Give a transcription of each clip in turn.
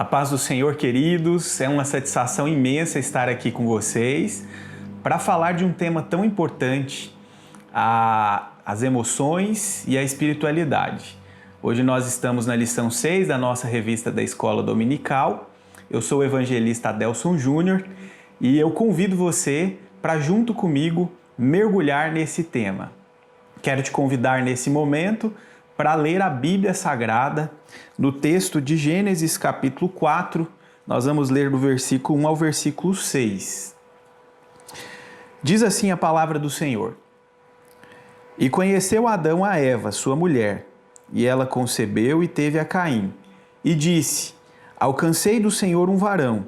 A paz do Senhor, queridos, é uma satisfação imensa estar aqui com vocês para falar de um tema tão importante, as emoções e a espiritualidade. Hoje nós estamos na lição 6 da nossa revista da Escola Dominical. Eu sou o evangelista Adelson Júnior e eu convido você para, junto comigo, mergulhar nesse tema. Quero te convidar nesse momento para ler a Bíblia Sagrada no texto de Gênesis capítulo 4. Nós vamos ler do versículo 1 ao versículo 6. Diz assim a palavra do Senhor: E conheceu Adão a Eva, sua mulher, e ela concebeu e teve a Caim. E disse: Alcancei do Senhor um varão.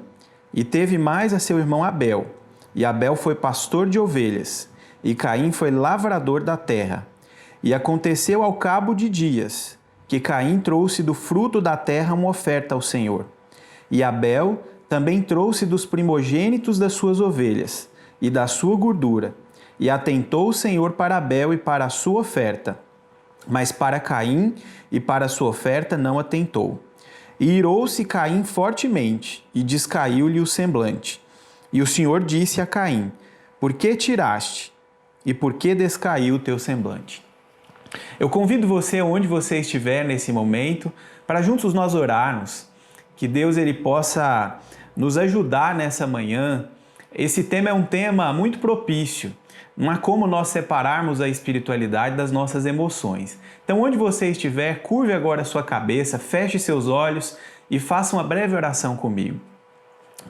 E teve mais a seu irmão Abel. E Abel foi pastor de ovelhas, e Caim foi lavrador da terra. E aconteceu ao cabo de dias, que Caim trouxe do fruto da terra uma oferta ao Senhor. E Abel também trouxe dos primogênitos das suas ovelhas, e da sua gordura. E atentou o Senhor para Abel e para a sua oferta. Mas para Caim e para a sua oferta não atentou. E irou-se Caim fortemente, e descaiu-lhe o semblante. E o Senhor disse a Caim: Por que tiraste? E por que descaiu o teu semblante? Eu convido você, onde você estiver nesse momento, para juntos nós orarmos, que Deus ele possa nos ajudar nessa manhã. Esse tema é um tema muito propício. Não há como nós separarmos a espiritualidade das nossas emoções. Então, onde você estiver, curve agora a sua cabeça, feche seus olhos e faça uma breve oração comigo.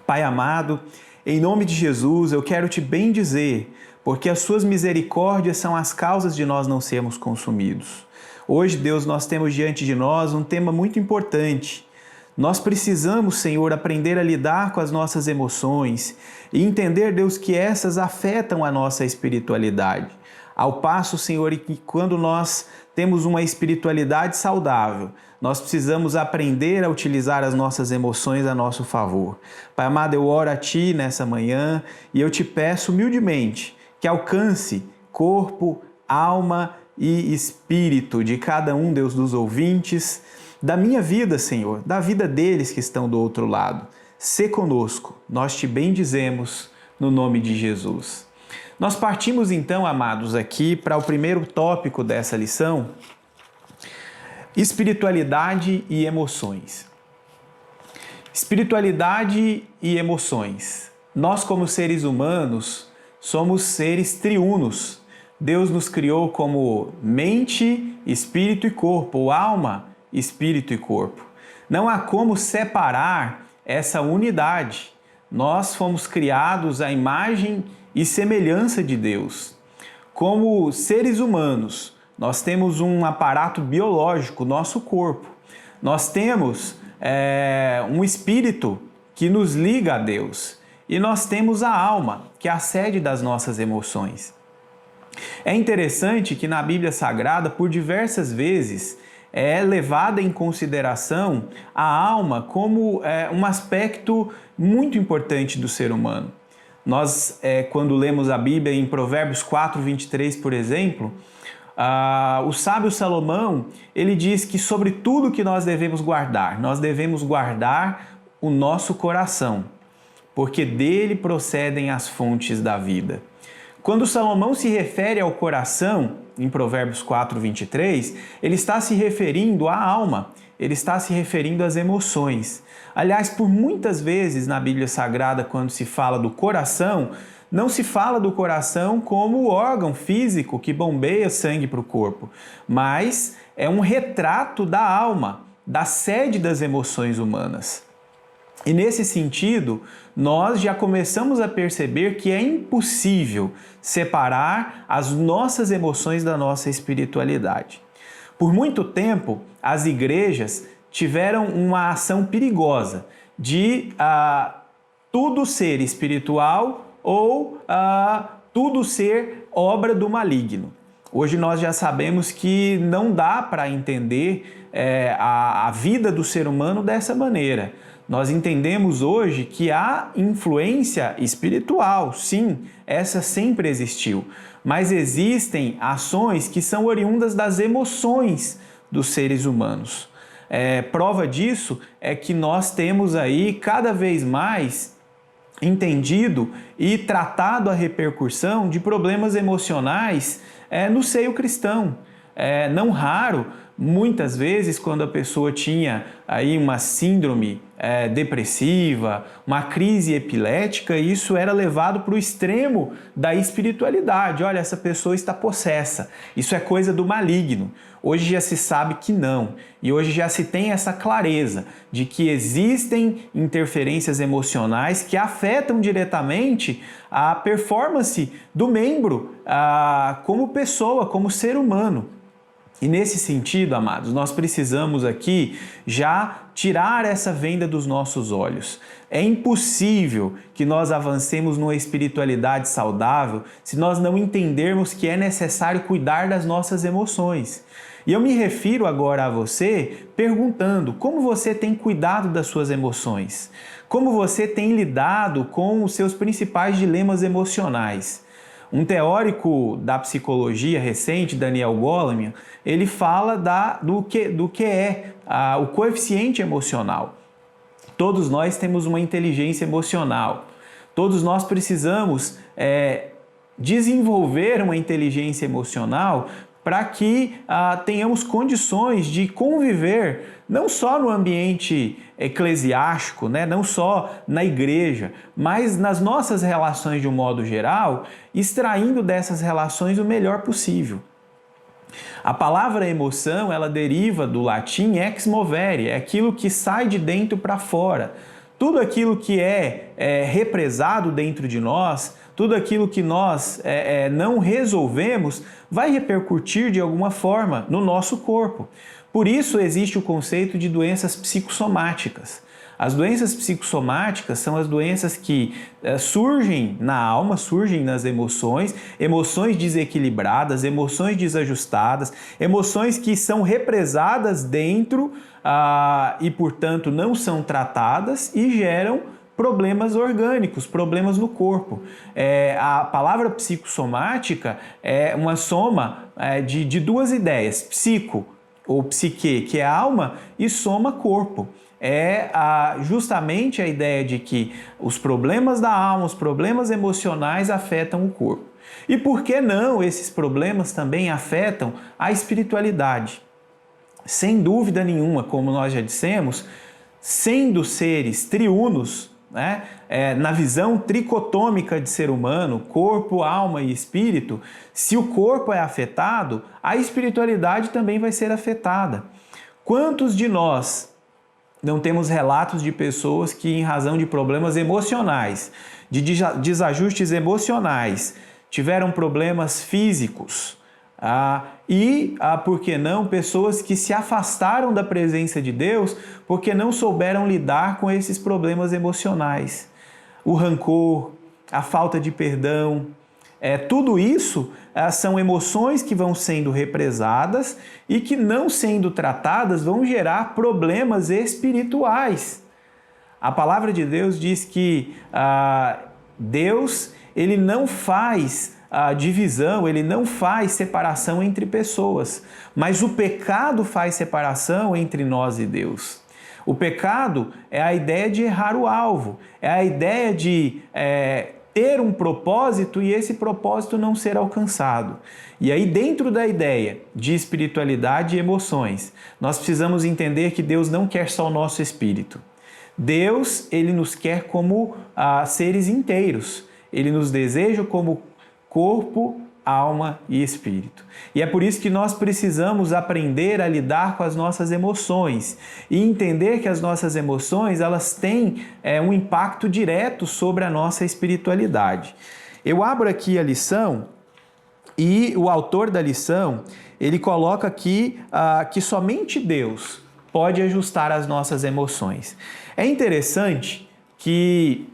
Pai amado, em nome de Jesus, eu quero te bendizer, porque as suas misericórdias são as causas de nós não sermos consumidos. Hoje, Deus, nós temos diante de nós um tema muito importante. Nós precisamos, Senhor, aprender a lidar com as nossas emoções e entender, Deus, que essas afetam a nossa espiritualidade. Ao passo, Senhor, que quando nós temos uma espiritualidade saudável, nós precisamos aprender a utilizar as nossas emoções a nosso favor. Pai amado, eu oro a Ti nessa manhã e eu te peço humildemente que alcance corpo, alma e espírito de cada um, Deus, dos ouvintes, da minha vida, Senhor, da vida deles que estão do outro lado. Sê conosco, nós te bendizemos no nome de Jesus. Nós partimos então, amados, aqui para o primeiro tópico dessa lição: espiritualidade e emoções. Espiritualidade e emoções. Nós, como seres humanos, somos seres triunos. Deus nos criou como mente, espírito e corpo, ou alma, espírito e corpo. Não há como separar essa unidade. Nós fomos criados à imagem e semelhança de Deus. Como seres humanos, nós temos um aparato biológico, nosso corpo. Nós temos um espírito que nos liga a Deus. E nós temos a alma, que é a sede das nossas emoções. É interessante que na Bíblia Sagrada, por diversas vezes, é levada em consideração a alma como um aspecto muito importante do ser humano. Nós, quando lemos a Bíblia em Provérbios 4, 23, por exemplo, o sábio Salomão, ele diz que sobre tudo que nós devemos guardar o nosso coração, porque dele procedem as fontes da vida. Quando Salomão se refere ao coração, em Provérbios 4, 23, ele está se referindo à alma, ele está se referindo às emoções. Aliás, por muitas vezes na Bíblia Sagrada, quando se fala do coração, não se fala do coração como o órgão físico que bombeia sangue para o corpo, mas é um retrato da alma, da sede das emoções humanas. E nesse sentido, nós já começamos a perceber que é impossível separar as nossas emoções da nossa espiritualidade. Por muito tempo, as igrejas tiveram uma ação perigosa de tudo ser espiritual ou tudo ser obra do maligno. Hoje nós já sabemos que não dá para entender a vida do ser humano dessa maneira. Nós entendemos hoje que há influência espiritual, sim, essa sempre existiu, mas existem ações que são oriundas das emoções dos seres humanos. Prova disso é que nós temos aí cada vez mais entendido e tratado a repercussão de problemas emocionais no seio cristão. Não raro, muitas vezes, quando a pessoa tinha aí uma síndrome depressiva, uma crise epilética, isso era levado para o extremo da espiritualidade. Olha, essa pessoa está possessa, isso é coisa do maligno. Hoje já se sabe que não, e hoje já se tem essa clareza de que existem interferências emocionais que afetam diretamente a performance do membro como pessoa, como ser humano. E nesse sentido, amados, nós precisamos aqui já tirar essa venda dos nossos olhos. É impossível que nós avancemos numa espiritualidade saudável se nós não entendermos que é necessário cuidar das nossas emoções. E eu me refiro agora a você perguntando como você tem cuidado das suas emoções, como você tem lidado com os seus principais dilemas emocionais. Um teórico da psicologia recente, Daniel Goleman, ele fala do que é o coeficiente emocional. Todos nós temos uma inteligência emocional. Todos nós precisamos desenvolver uma inteligência emocional para que tenhamos condições de conviver não só no ambiente eclesiástico, não só na igreja, mas nas nossas relações de um modo geral, extraindo dessas relações o melhor possível. A palavra emoção, ela deriva do latim ex movere, é aquilo que sai de dentro para fora. Tudo aquilo que é represado dentro de nós, tudo aquilo que nós não resolvemos, vai repercutir de alguma forma no nosso corpo. Por isso existe o conceito de doenças psicossomáticas. As doenças psicossomáticas são as doenças que surgem na alma, surgem nas emoções, emoções desequilibradas, emoções desajustadas, emoções que são represadas dentro e, portanto, não são tratadas e geram problemas orgânicos, problemas no corpo. A palavra psicossomática é uma soma de duas ideias, psico ou psique, que é alma, e soma corpo. Justamente a ideia de que os problemas da alma, os problemas emocionais afetam o corpo. E por que não esses problemas também afetam a espiritualidade? Sem dúvida nenhuma, como nós já dissemos, sendo seres triunos, na visão tricotômica de ser humano, corpo, alma e espírito, se o corpo é afetado, a espiritualidade também vai ser afetada. Quantos de nós não temos relatos de pessoas que, em razão de problemas emocionais, de desajustes emocionais, tiveram problemas físicos? Por que não, pessoas que se afastaram da presença de Deus porque não souberam lidar com esses problemas emocionais. O rancor, a falta de perdão, tudo isso são emoções que vão sendo represadas e que, não sendo tratadas, vão gerar problemas espirituais. A palavra de Deus diz que Deus ele não faz divisão, ele não faz separação entre pessoas, mas o pecado faz separação entre nós e Deus. O pecado é a ideia de errar o alvo, é a ideia de ter um propósito e esse propósito não ser alcançado. E aí, dentro da ideia de espiritualidade e emoções, nós precisamos entender que Deus não quer só o nosso espírito. Deus, ele nos quer como seres inteiros. Ele nos deseja como corpo, alma e espírito. E é por isso que nós precisamos aprender a lidar com as nossas emoções e entender que as nossas emoções, elas têm um impacto direto sobre a nossa espiritualidade. Eu abro aqui a lição e o autor da lição, ele coloca aqui que somente Deus pode ajustar as nossas emoções. É interessante que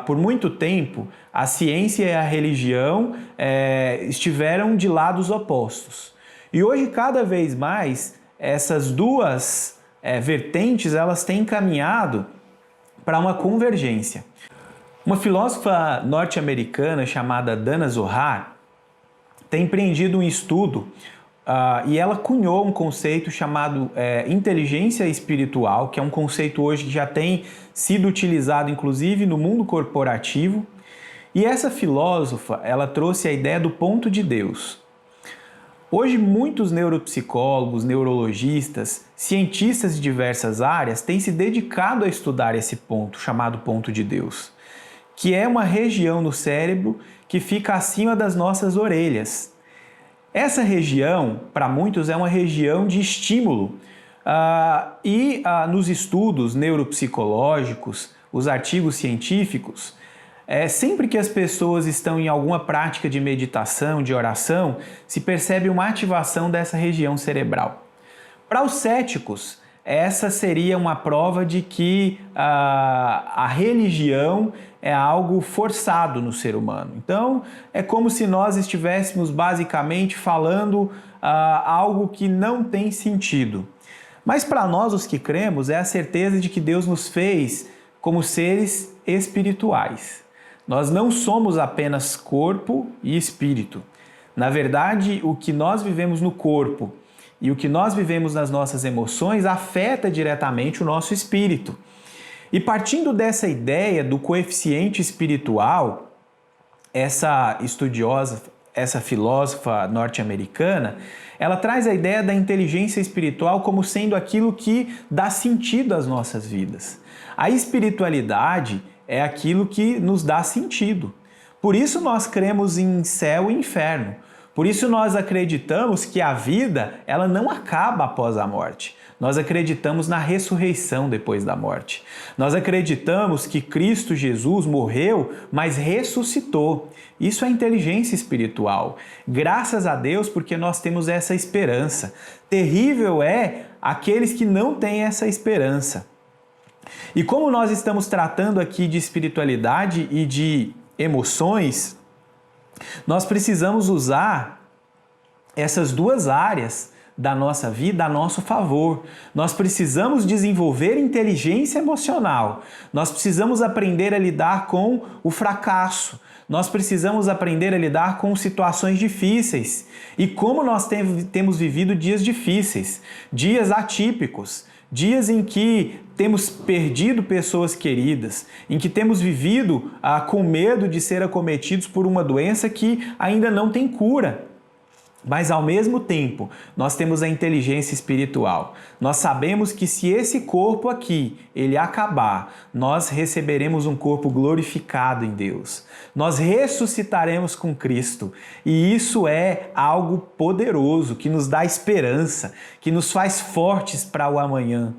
por muito tempo, a ciência e a religião estiveram de lados opostos. E hoje, cada vez mais, essas duas vertentes, elas têm caminhado para uma convergência. Uma filósofa norte-americana chamada Dana Zohar tem empreendido um estudo e ela cunhou um conceito chamado inteligência espiritual, que é um conceito hoje que já tem sido utilizado inclusive no mundo corporativo. E essa filósofa, ela trouxe a ideia do ponto de Deus. Hoje, muitos neuropsicólogos, neurologistas, cientistas de diversas áreas têm se dedicado a estudar esse ponto, chamado ponto de Deus, que é uma região no cérebro que fica acima das nossas orelhas. Essa região, para muitos, é uma região de estímulo. Nos estudos neuropsicológicos, os artigos científicos, sempre que as pessoas estão em alguma prática de meditação, de oração, se percebe uma ativação dessa região cerebral. Para os céticos, essa seria uma prova de que a religião é algo forçado no ser humano. Então, é como se nós estivéssemos basicamente falando algo que não tem sentido. Mas para nós, os que cremos, é a certeza de que Deus nos fez como seres espirituais. Nós não somos apenas corpo e espírito. Na verdade, o que nós vivemos no corpo e o que nós vivemos nas nossas emoções afeta diretamente o nosso espírito. E partindo dessa ideia do coeficiente espiritual, essa estudiosa, essa filósofa norte-americana, ela traz a ideia da inteligência espiritual como sendo aquilo que dá sentido às nossas vidas. A espiritualidade é aquilo que nos dá sentido. Por isso nós cremos em céu e inferno. Por isso nós acreditamos que a vida, ela não acaba após a morte. Nós acreditamos na ressurreição depois da morte. Nós acreditamos que Cristo Jesus morreu, mas ressuscitou. Isso é inteligência espiritual. Graças a Deus, porque nós temos essa esperança. Terrível é aqueles que não têm essa esperança. E como nós estamos tratando aqui de espiritualidade e de emoções, nós precisamos usar essas duas áreas da nossa vida a nosso favor. Nós precisamos desenvolver inteligência emocional. Nós precisamos aprender a lidar com o fracasso. Nós precisamos aprender a lidar com situações difíceis. E como nós temos vivido dias difíceis, dias atípicos, dias em que temos perdido pessoas queridas, em que temos vivido com medo de ser acometidos por uma doença que ainda não tem cura. Mas ao mesmo tempo, nós temos a inteligência espiritual. Nós sabemos que se esse corpo aqui, ele acabar, nós receberemos um corpo glorificado em Deus. Nós ressuscitaremos com Cristo. E isso é algo poderoso, que nos dá esperança, que nos faz fortes para o amanhã.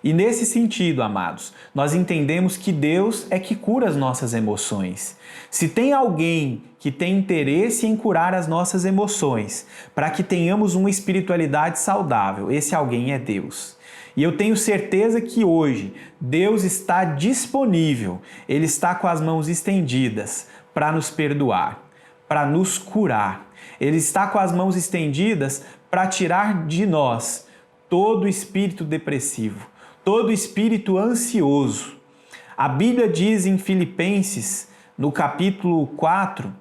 E nesse sentido, amados, nós entendemos que Deus é que cura as nossas emoções. Se tem alguém que tem interesse em curar as nossas emoções, para que tenhamos uma espiritualidade saudável, esse alguém é Deus. E eu tenho certeza que hoje Deus está disponível, Ele está com as mãos estendidas para nos perdoar, para nos curar. Ele está com as mãos estendidas para tirar de nós todo espírito depressivo, todo espírito ansioso. A Bíblia diz em Filipenses, no capítulo 4,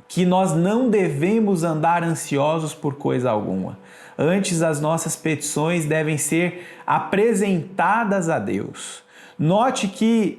que nós não devemos andar ansiosos por coisa alguma. Antes, as nossas petições devem ser apresentadas a Deus. Note que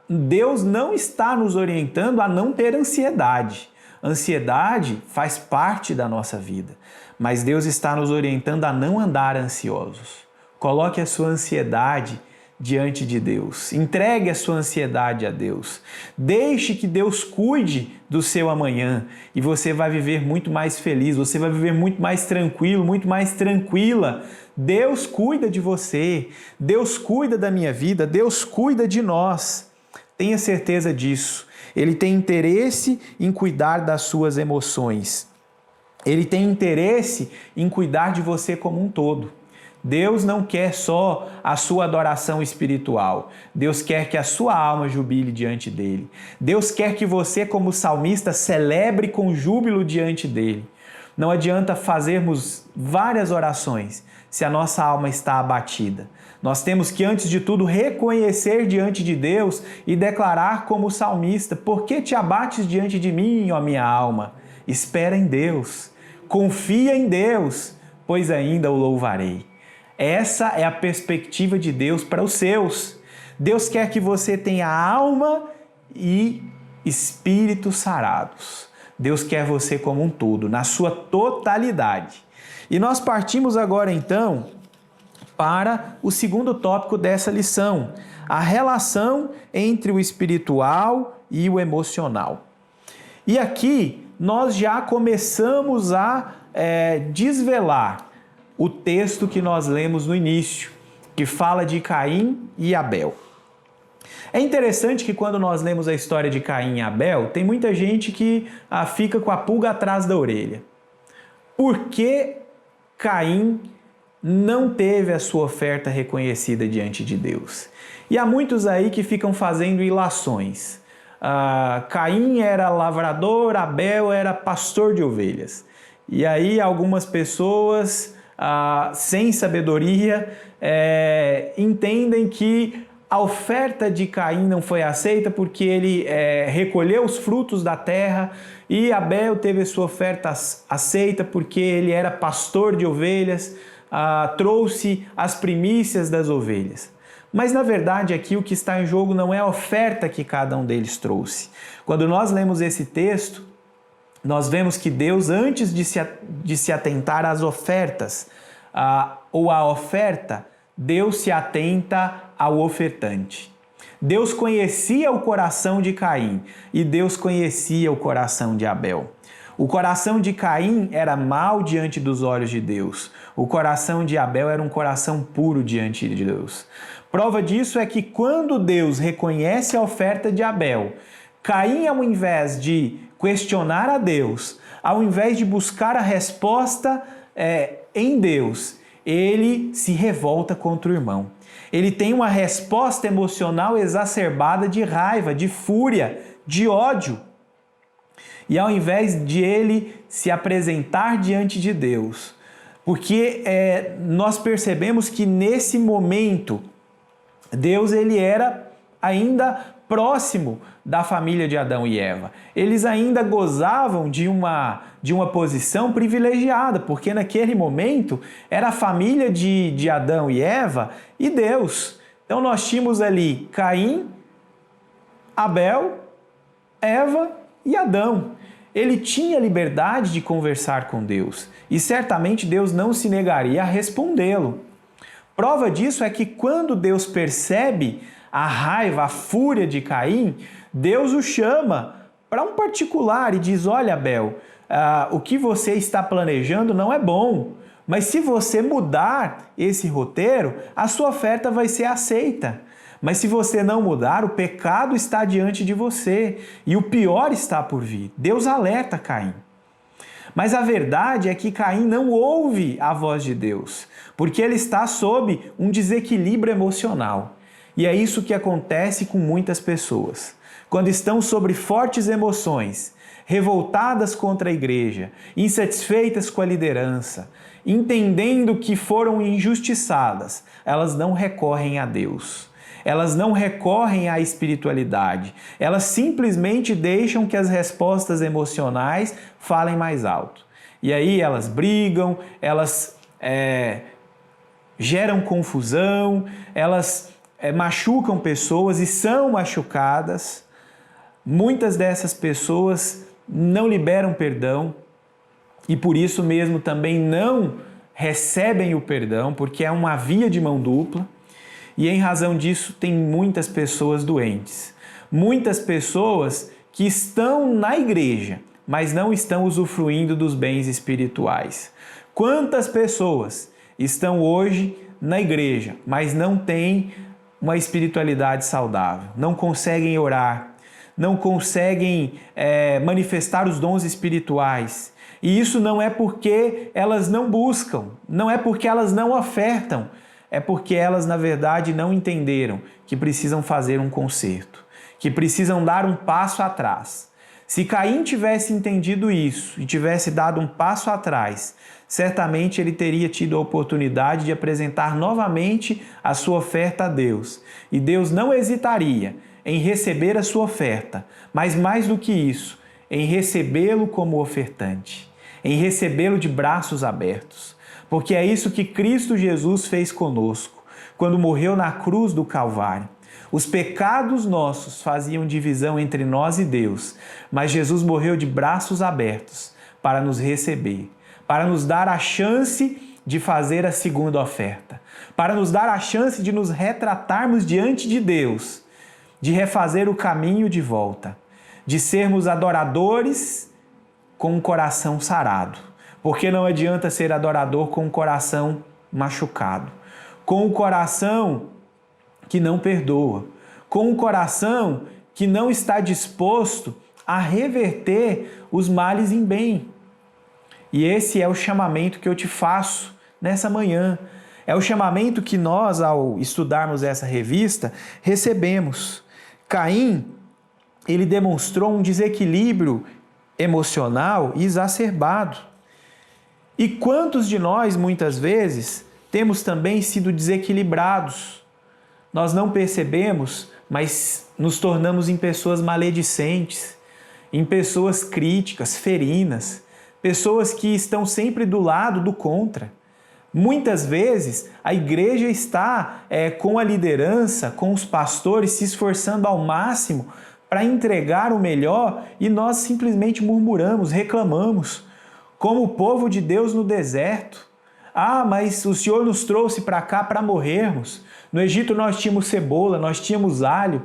Deus não está nos orientando a não ter ansiedade. Ansiedade faz parte da nossa vida, mas Deus está nos orientando a não andar ansiosos. Coloque a sua ansiedade diante de Deus. Entregue a sua ansiedade a Deus. Deixe que Deus cuide do seu amanhã e você vai viver muito mais feliz, você vai viver muito mais tranquilo, muito mais tranquila. Deus cuida de você, Deus cuida da minha vida, Deus cuida de nós. Tenha certeza disso. Ele tem interesse em cuidar das suas emoções. Ele tem interesse em cuidar de você como um todo. Deus não quer só a sua adoração espiritual. Deus quer que a sua alma jubile diante dele. Deus quer que você, como salmista, celebre com júbilo diante dele. Não adianta fazermos várias orações se a nossa alma está abatida. Nós temos que, antes de tudo, reconhecer diante de Deus e declarar como salmista: por que te abates diante de mim, ó minha alma? Espera em Deus. Confia em Deus, pois ainda o louvarei. Essa é a perspectiva de Deus para os seus. Deus quer que você tenha alma e espírito sarados. Deus quer você como um todo, na sua totalidade. E nós partimos agora então para o segundo tópico dessa lição, a relação entre o espiritual e o emocional. E aqui nós já começamos a desvelar o texto que nós lemos no início, que fala de Caim e Abel. É interessante que quando nós lemos a história de Caim e Abel, tem muita gente que fica com a pulga atrás da orelha. Por que Caim não teve a sua oferta reconhecida diante de Deus? E há muitos aí que ficam fazendo ilações. Caim era lavrador, Abel era pastor de ovelhas. E aí algumas pessoas, sem sabedoria, entendem que a oferta de Caim não foi aceita porque ele recolheu os frutos da terra, e Abel teve a sua oferta aceita porque ele era pastor de ovelhas, trouxe as primícias das ovelhas. Mas na verdade aqui o que está em jogo não é a oferta que cada um deles trouxe. Quando nós lemos esse texto, nós vemos que Deus, antes de se atentar às ofertas ou à oferta, Deus se atenta ao ofertante. Deus conhecia o coração de Caim e Deus conhecia o coração de Abel. O coração de Caim era mau diante dos olhos de Deus. O coração de Abel era um coração puro diante de Deus. Prova disso é que quando Deus reconhece a oferta de Abel, Caim, ao invés de questionar a Deus, ao invés de buscar a resposta em Deus, ele se revolta contra o irmão. Ele tem uma resposta emocional exacerbada de raiva, de fúria, de ódio. E ao invés de ele se apresentar diante de Deus, porque nós percebemos que nesse momento Deus ele era ainda próximo da família de Adão e Eva. Eles ainda gozavam de uma posição privilegiada, porque naquele momento era a família de Adão e Eva e Deus. Então nós tínhamos ali Caim, Abel, Eva e Adão. Ele tinha liberdade de conversar com Deus e certamente Deus não se negaria a respondê-lo. Prova disso é que quando Deus percebe a raiva, a fúria de Caim, Deus o chama para um particular e diz: olha, Abel, o que você está planejando não é bom, mas se você mudar esse roteiro, a sua oferta vai ser aceita. Mas se você não mudar, o pecado está diante de você e o pior está por vir. Deus alerta Caim. Mas a verdade é que Caim não ouve a voz de Deus, porque ele está sob um desequilíbrio emocional. E é isso que acontece com muitas pessoas. Quando estão sobre fortes emoções, revoltadas contra a igreja, insatisfeitas com a liderança, entendendo que foram injustiçadas, elas não recorrem a Deus. Elas não recorrem à espiritualidade. Elas simplesmente deixam que as respostas emocionais falem mais alto. E aí elas brigam, elas geram confusão, elas machucam pessoas e são machucadas. Muitas dessas pessoas não liberam perdão e por isso mesmo também não recebem o perdão, porque é uma via de mão dupla. E em razão disso tem muitas pessoas doentes. Muitas pessoas que estão na igreja, mas não estão usufruindo dos bens espirituais. Quantas pessoas estão hoje na igreja, mas não têm uma espiritualidade saudável, não conseguem orar, não conseguem manifestar os dons espirituais. E isso não é porque elas não buscam, não é porque elas não ofertam, é porque elas, na verdade, não entenderam que precisam fazer um conserto, que precisam dar um passo atrás. Se Caim tivesse entendido isso e tivesse dado um passo atrás, certamente ele teria tido a oportunidade de apresentar novamente a sua oferta a Deus. E Deus não hesitaria em receber a sua oferta, mas mais do que isso, em recebê-lo como ofertante. em recebê-lo de braços abertos. Porque é isso que Cristo Jesus fez conosco, quando morreu na cruz do Calvário. Os pecados nossos faziam divisão entre nós e Deus, mas Jesus morreu de braços abertos para nos receber, para nos dar a chance de fazer a segunda oferta, para nos dar a chance de nos retratarmos diante de Deus, de refazer o caminho de volta, de sermos adoradores com um coração sarado, porque não adianta ser adorador com um coração machucado, com um coração que não perdoa, com um coração que não está disposto a reverter os males em bem. E esse é o chamamento que eu te faço nessa manhã. É o chamamento que nós, ao estudarmos essa revista, recebemos. Caim, ele demonstrou um desequilíbrio emocional exacerbado. E quantos de nós, muitas vezes, temos também sido desequilibrados? Nós não percebemos, mas nos tornamos em pessoas maledicentes, em pessoas críticas, ferinas, pessoas que estão sempre do lado do contra. Muitas vezes a igreja está com a liderança, com os pastores, se esforçando ao máximo para entregar o melhor e nós simplesmente murmuramos, reclamamos, como o povo de Deus no deserto. Ah, mas o Senhor nos trouxe para cá para morrermos. No Egito nós tínhamos cebola, nós tínhamos alho.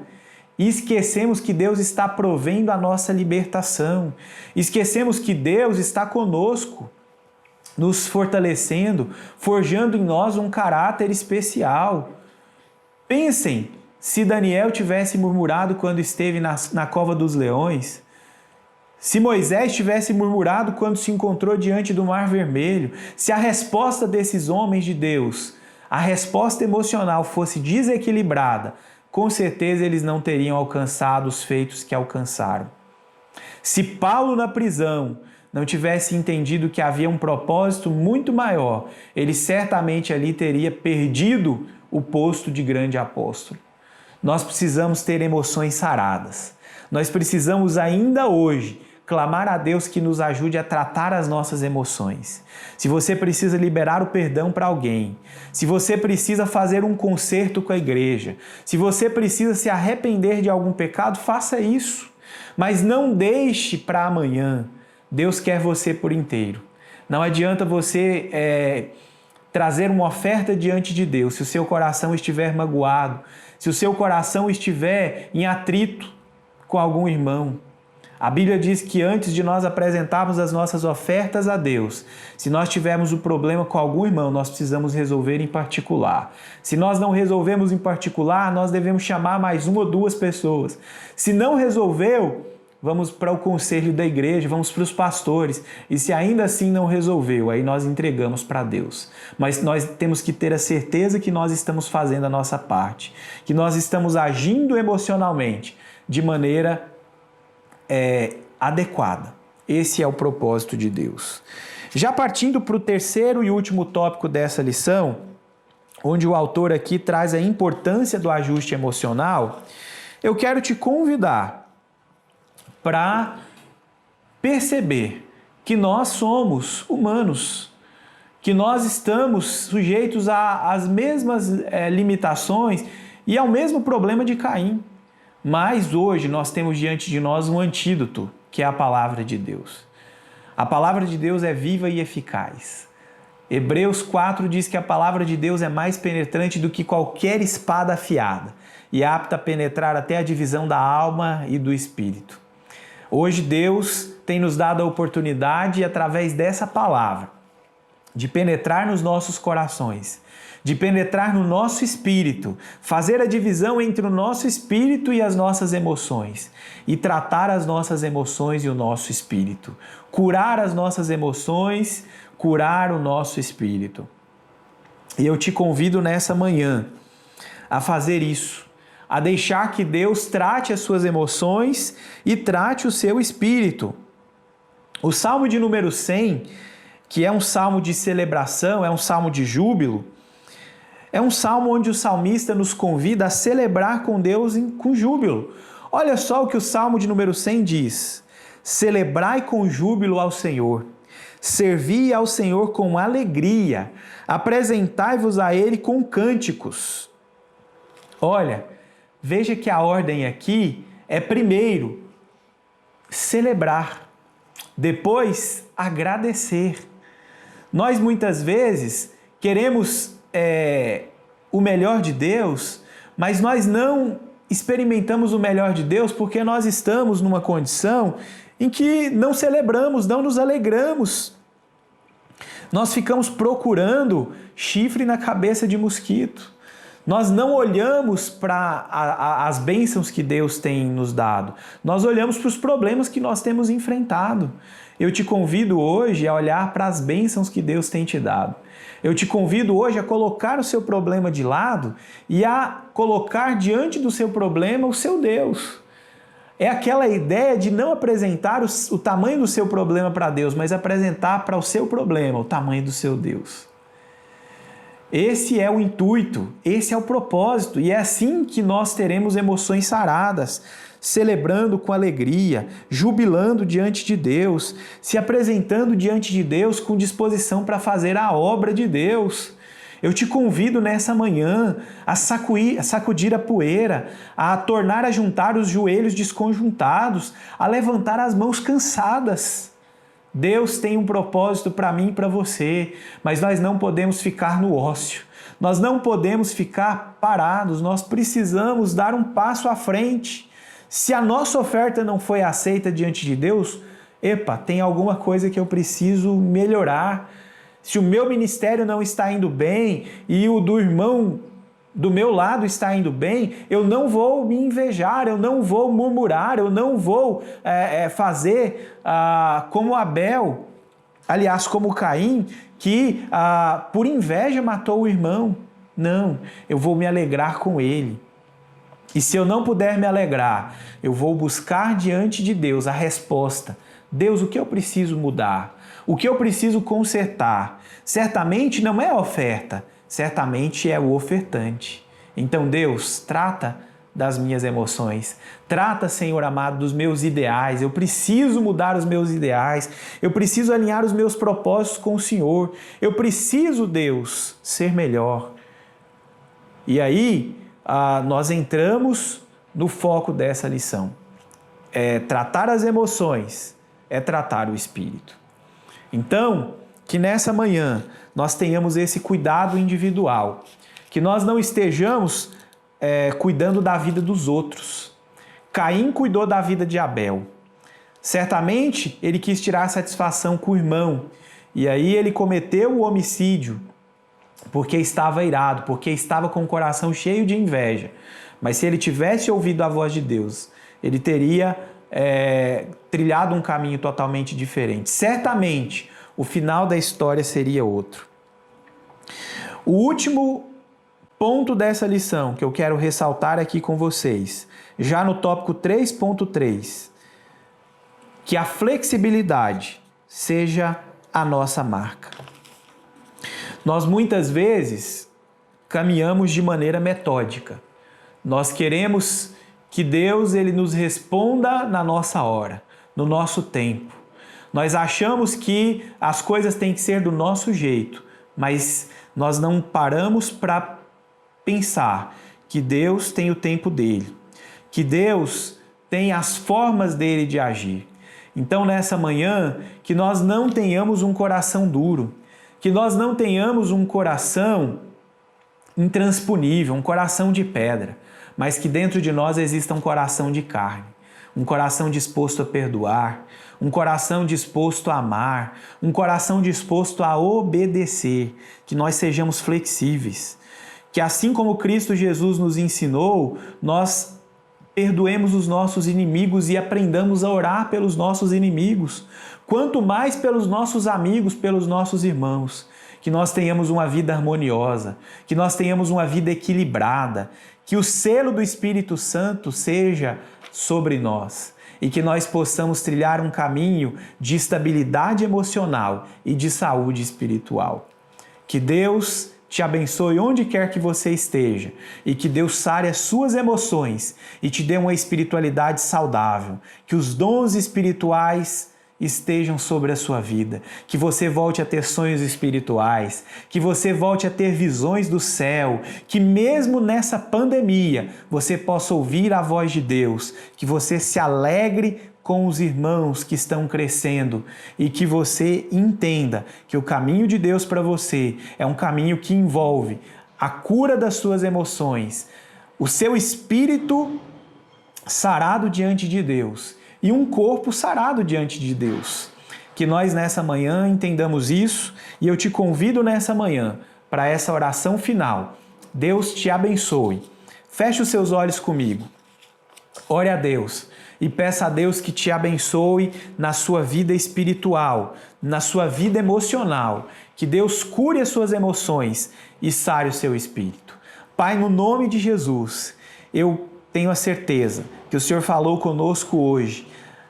E esquecemos que Deus está provendo a nossa libertação. Esquecemos que Deus está conosco, nos fortalecendo, forjando em nós um caráter especial. Pensem, se Daniel tivesse murmurado quando esteve na cova dos leões, se Moisés tivesse murmurado quando se encontrou diante do Mar Vermelho, se a resposta desses homens de Deus, a resposta emocional fosse desequilibrada, com certeza eles não teriam alcançado os feitos que alcançaram. Se Paulo na prisão não tivesse entendido que havia um propósito muito maior, ele certamente ali teria perdido o posto de grande apóstolo. Nós precisamos ter emoções saradas. Nós precisamos ainda hoje clamar a Deus que nos ajude a tratar as nossas emoções. Se você precisa liberar o perdão para alguém, se você precisa fazer um concerto com a igreja, se você precisa se arrepender de algum pecado, faça isso. Mas não deixe para amanhã. Deus quer você por inteiro. Não adianta você trazer uma oferta diante de Deus se o seu coração estiver magoado, se o seu coração estiver em atrito com algum irmão. A Bíblia diz que antes de nós apresentarmos as nossas ofertas a Deus, se nós tivermos um problema com algum irmão, nós precisamos resolver em particular. Se nós não resolvemos em particular, nós devemos chamar mais uma ou duas pessoas. Se não resolveu, vamos para o conselho da igreja, vamos para os pastores. E se ainda assim não resolveu, aí nós entregamos para Deus. Mas nós temos que ter a certeza que nós estamos fazendo a nossa parte, que nós estamos agindo emocionalmente de maneira adequada. Esse é o propósito de Deus. Já partindo para o terceiro e último tópico dessa lição, onde o autor aqui traz a importância do ajuste emocional, eu quero te convidar para perceber que nós somos humanos, que nós estamos sujeitos às mesmas limitações e ao mesmo problema de Caim. Mas hoje nós temos diante de nós um antídoto, que é a palavra de Deus. A palavra de Deus é viva e eficaz. Hebreus 4 diz que a palavra de Deus é mais penetrante do que qualquer espada afiada e apta a penetrar até a divisão da alma e do espírito. Hoje Deus tem nos dado a oportunidade, através dessa palavra, de penetrar nos nossos corações, de penetrar no nosso espírito, fazer a divisão entre o nosso espírito e as nossas emoções e tratar as nossas emoções e o nosso espírito. Curar as nossas emoções, curar o nosso espírito. E eu te convido nessa manhã a fazer isso, a deixar que Deus trate as suas emoções e trate o seu espírito. O Salmo de número 100, que é um salmo de celebração, é um salmo de júbilo, é um salmo onde o salmista nos convida a celebrar com Deus com júbilo. Olha só o que o salmo de número 100 diz: celebrai com júbilo ao Senhor, Servi ao Senhor com alegria, apresentai-vos a Ele com cânticos. Olha, veja que a ordem aqui é primeiro celebrar, depois agradecer. Nós muitas vezes queremos o melhor de Deus, mas nós não experimentamos o melhor de Deus porque nós estamos numa condição em que não celebramos, não nos alegramos. Nós ficamos procurando chifre na cabeça de mosquito. Nós não olhamos para as bênçãos que Deus tem nos dado. Nós olhamos para os problemas que nós temos enfrentado. Eu te convido hoje a olhar para as bênçãos que Deus tem te dado. Eu te convido hoje a colocar o seu problema de lado e a colocar diante do seu problema o seu Deus. É aquela ideia de não apresentar o tamanho do seu problema para Deus, mas apresentar para o seu problema o tamanho do seu Deus. Esse é o intuito, esse é o propósito, e é assim que nós teremos emoções saradas, celebrando com alegria, jubilando diante de Deus, se apresentando diante de Deus com disposição para fazer a obra de Deus. Eu te convido nessa manhã a sacudir a poeira, a tornar a juntar os joelhos desconjuntados, a levantar as mãos cansadas. Deus tem um propósito para mim e para você, mas nós não podemos ficar no ócio. Nós não podemos ficar parados, nós precisamos dar um passo à frente. Se a nossa oferta não foi aceita diante de Deus, tem alguma coisa que eu preciso melhorar. Se o meu ministério não está indo bem e o do irmão do meu lado está indo bem, eu não vou me invejar, eu não vou murmurar, eu não vou fazer como Abel, aliás, como Caim, que por inveja matou o irmão. Não, eu vou me alegrar com ele. E se eu não puder me alegrar, eu vou buscar diante de Deus a resposta. Deus, o que eu preciso mudar? O que eu preciso consertar? Certamente não é a oferta, certamente é o ofertante. Então, Deus, trata das minhas emoções. Trata, Senhor amado, dos meus ideais. Eu preciso mudar os meus ideais. Eu preciso alinhar os meus propósitos com o Senhor. Eu preciso, Deus, ser melhor. E aí, nós entramos no foco dessa lição. Tratar as emoções é tratar o espírito. Então, que nessa manhã nós tenhamos esse cuidado individual, que nós não estejamos cuidando da vida dos outros. Caim cuidou da vida de Abel. Certamente ele quis tirar satisfação com o irmão, e aí ele cometeu o homicídio, porque estava irado, porque estava com o coração cheio de inveja. Mas se ele tivesse ouvido a voz de Deus, ele teria trilhado um caminho totalmente diferente. Certamente, o final da história seria outro. O último ponto dessa lição que eu quero ressaltar aqui com vocês, já no tópico 3.3, que a flexibilidade seja a nossa marca. Nós muitas vezes caminhamos de maneira metódica. Nós queremos que Deus ele nos responda na nossa hora, no nosso tempo. Nós achamos que as coisas têm que ser do nosso jeito, mas nós não paramos para pensar que Deus tem o tempo dele, que Deus tem as formas dele de agir. Então, nessa manhã, que nós não tenhamos um coração duro, que nós não tenhamos um coração intransponível, um coração de pedra, mas que dentro de nós exista um coração de carne, um coração disposto a perdoar, um coração disposto a amar, um coração disposto a obedecer, que nós sejamos flexíveis, que assim como Cristo Jesus nos ensinou, nós perdoemos os nossos inimigos e aprendamos a orar pelos nossos inimigos, quanto mais pelos nossos amigos, pelos nossos irmãos, que nós tenhamos uma vida harmoniosa, que nós tenhamos uma vida equilibrada, que o selo do Espírito Santo seja sobre nós e que nós possamos trilhar um caminho de estabilidade emocional e de saúde espiritual. Que Deus te abençoe onde quer que você esteja e que Deus sare as suas emoções e te dê uma espiritualidade saudável, que os dons espirituais estejam sobre a sua vida, que você volte a ter sonhos espirituais, que você volte a ter visões do céu, que mesmo nessa pandemia você possa ouvir a voz de Deus, que você se alegre com os irmãos que estão crescendo e que você entenda que o caminho de Deus para você é um caminho que envolve a cura das suas emoções, o seu espírito sarado diante de Deus e um corpo sarado diante de Deus. Que nós nessa manhã entendamos isso e eu te convido nessa manhã para essa oração final. Deus te abençoe. Feche os seus olhos comigo. Ore a Deus e peça a Deus que te abençoe na sua vida espiritual, na sua vida emocional. Que Deus cure as suas emoções e sare o seu espírito. Pai, no nome de Jesus, eu tenho a certeza que o Senhor falou conosco hoje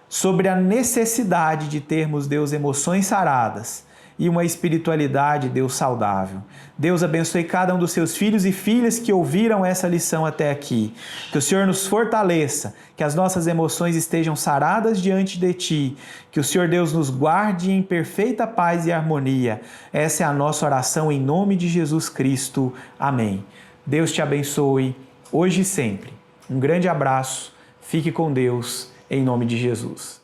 sobre a necessidade de termos, Deus, emoções saradas e uma espiritualidade, Deus, saudável. Deus abençoe cada um dos seus filhos e filhas que ouviram essa lição até aqui. Que o Senhor nos fortaleça, que as nossas emoções estejam saradas diante de Ti, que o Senhor Deus nos guarde em perfeita paz e harmonia. Essa é a nossa oração em nome de Jesus Cristo. Amém. Deus te abençoe, hoje e sempre. Um grande abraço, fique com Deus, em nome de Jesus.